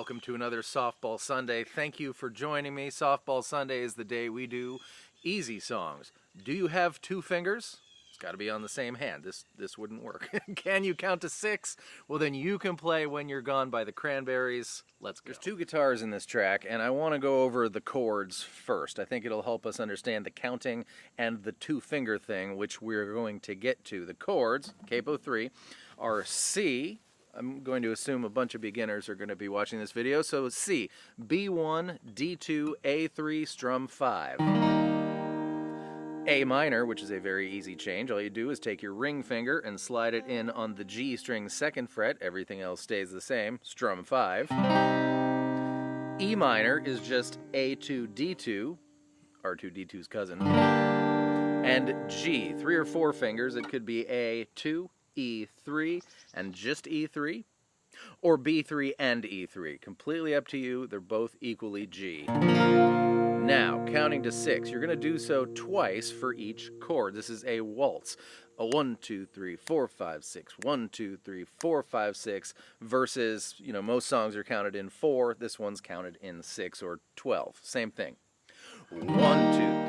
welcome to another Softball Sunday. Thank you for joining me. Softball Sunday is the day we do easy songs. Do you have two fingers? It's got to be on the same hand. This wouldn't work. Can you count to 6? Well, then you can play When You're Gone by the Cranberries. Let's go. There's 2 guitars in this track, and I want to go over the chords first. I think it'll help us understand the counting and the 2-finger thing, which we're going to get to. The chords, capo 3, are C. I'm going to assume a bunch of beginners are going to be watching this video. So C, B1, D2, A3, strum 5. A minor, which is a very easy change. All you do is take your ring finger and slide it in on the G string 2nd fret. Everything else stays the same. Strum 5. E minor is just A2, D2, R2, D2's cousin. And G, 3 or 4 fingers. It could be A2, E3, and just E3, or B3 and E3. Completely up to you. They're both equally G. Now, counting to 6. You're going to do so twice for each chord. This is a waltz. A 1, 2, 3, 4, 5, 6. 1, 2, 3, 4, 5, 6. Versus, most songs are counted in 4. This one's counted in 6 or 12. Same thing. 1, 2,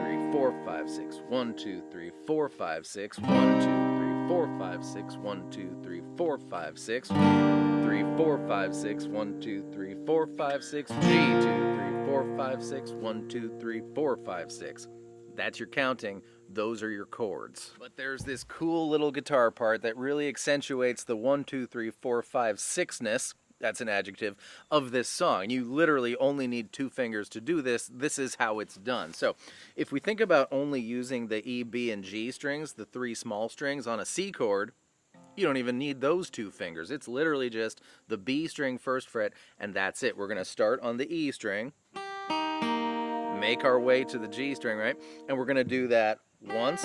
3, 4, 5, 6. 1, 2, 3, 4, 5, 6. 1, 2, 3, 4, 5, 6. 1, 2, 3, 4, 5, 6. 3, 4, 5, 6. 1, 2, 3, 4, 5, 6. G, 2, 3, 4, 5, 6. 1, 2, 3, 4, 5, 6. That's your counting. Those are your chords. But there's this cool little guitar part that really accentuates the 1, 2, 3, 4, 5, 6-ness. That's an adjective of this song. You literally only need 2 fingers to do this. This is how it's done. So if we think about only using the E, B, and G strings, the 3 small strings on a C chord, you don't even need those 2 fingers. It's literally just the B string 1st fret, and that's it. We're going to start on the E string, make our way to the G string, right? And we're going to do that once,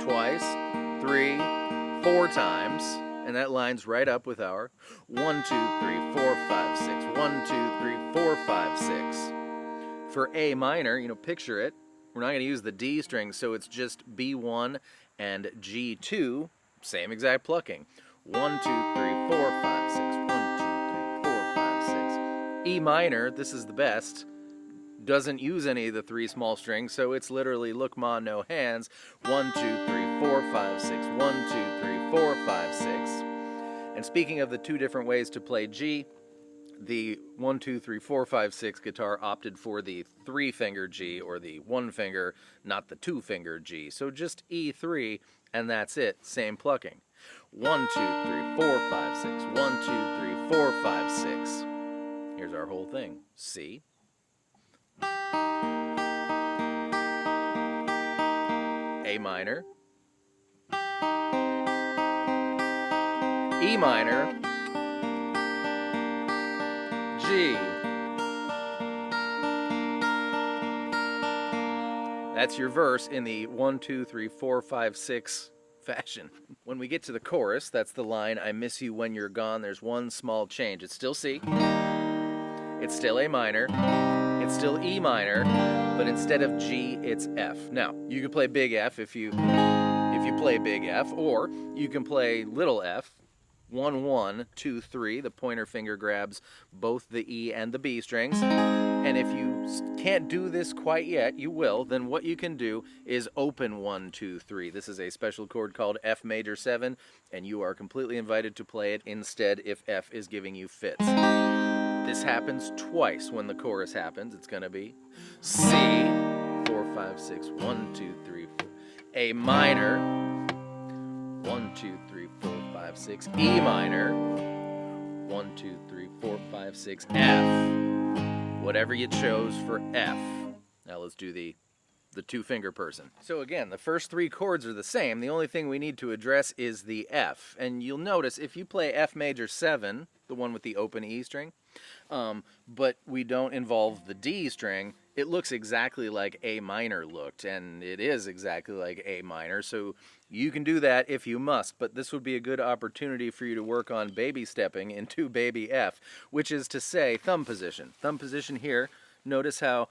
twice, 3, 4 times. And that lines right up with our 1, 2, 3, 4, 5, 6. 1, 2, 3, 4, 5, 6. For A minor, picture it. We're not going to use the D string, so it's just B1 and G2. Same exact plucking. 1, 2, 3, 4, 5, 6. 1, 2, 3, 4, 5, 6. E minor, this is the best, doesn't use any of the 3 small strings, so it's literally look ma, no hands. 1, 2, 3, 4, 5, 6. 1, 2, 3, 4, 5, 6. And speaking of the 2 different ways to play G, the 1, 2, 3, 4, 5, 6 guitar opted for the 3-finger G, or the 1-finger, not the 2-finger G. So just E3, and that's it. Same plucking. 1, 2, 3, 4, 5, 6. 1, 2, 3, 4, 5, 6. Here's our whole thing. C. A minor. E minor. G. That's your verse in the 1, 2, 3, 4, 5, 6 fashion. When we get to the chorus, that's the line, I miss you when you're gone. There's one small change. It's still C. It's still A minor. It's still E minor, but instead of G, it's F. Now, you can play big F if you play big F, or you can play little f. 1, 1, 2, 3. The pointer finger grabs both the E and the B strings. And if you can't do this quite yet, you will, then what you can do is open 1, 2, 3. This is a special chord called F major 7, and you are completely invited to play it instead if F is giving you fits. This happens twice when the chorus happens. It's going to be C, 4, 5, 6, 1, 2, 3, 4. A minor, 1, 2, 3, 4, 5, 6. E minor, 1, 2, 3, 4, 5, 6. F. Whatever you chose for F. Now let's do the 2-finger person. So again, the first 3 chords are the same. The only thing we need to address is the F. And you'll notice if you play F major 7, the one with the open E string, but we don't involve the D string, it looks exactly like A minor looked, and it is exactly like A minor, so you can do that if you must, but this would be a good opportunity for you to work on baby stepping into baby F, which is to say thumb position. Thumb position here, notice how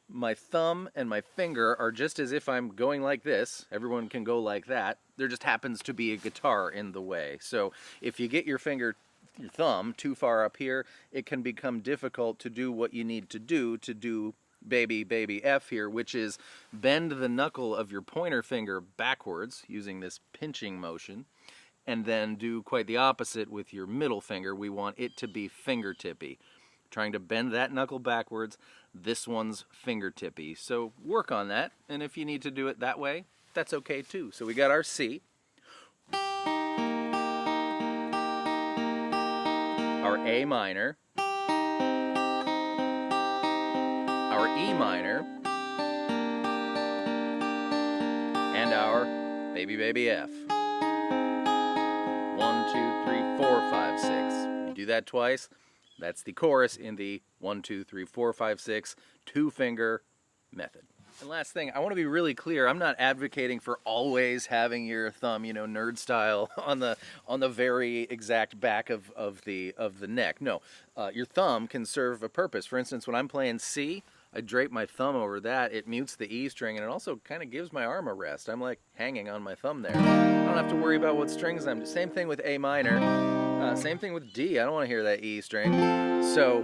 my thumb and my finger are just as if I'm going like this. Everyone can go like that. There just happens to be a guitar in the way. So if you get your finger your thumb too far up here, it can become difficult to do what you need to do baby F here, which is bend the knuckle of your pointer finger backwards using this pinching motion, and then do quite the opposite with your middle finger. We want it to be fingertippy. Trying to bend that knuckle backwards, this one's fingertippy. So work on that, and if you need to do it that way, that's okay too. So we got our C, our A minor, our E minor, and our baby F. 1, 2, 3, 4, 5, 6. You do that twice, that's the chorus in the 1, 2, 3, 4, 5, 6 two-finger method. And last thing, I want to be really clear. I'm not advocating for always having your thumb, nerd style on the very exact back of the neck. No, your thumb can serve a purpose. For instance, when I'm playing C, I drape my thumb over that. It mutes the E string, and it also kind of gives my arm a rest. I'm like hanging on my thumb there. I don't have to worry about what strings I'm. Same thing with A minor. Same thing with D. I don't want to hear that E string. So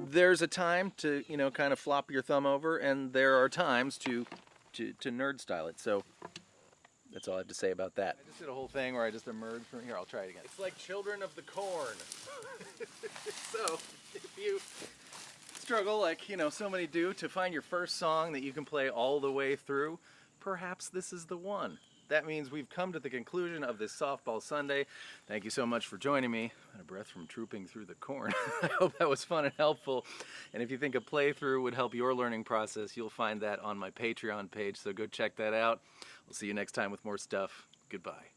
there's a time to, kind of flop your thumb over, and there are times to nerd style it. So that's all I have to say about that. I just did a whole thing where I just emerged from here. I'll try it again. It's like Children of the Corn. So if you struggle, like, so many do, to find your first song that you can play all the way through, perhaps this is the one. That means we've come to the conclusion of this Softball Sunday. Thank you so much for joining me. Out of breath from trooping through the corn. I hope that was fun and helpful. And if you think a playthrough would help your learning process, you'll find that on my Patreon page, so go check that out. We'll see you next time with more stuff. Goodbye.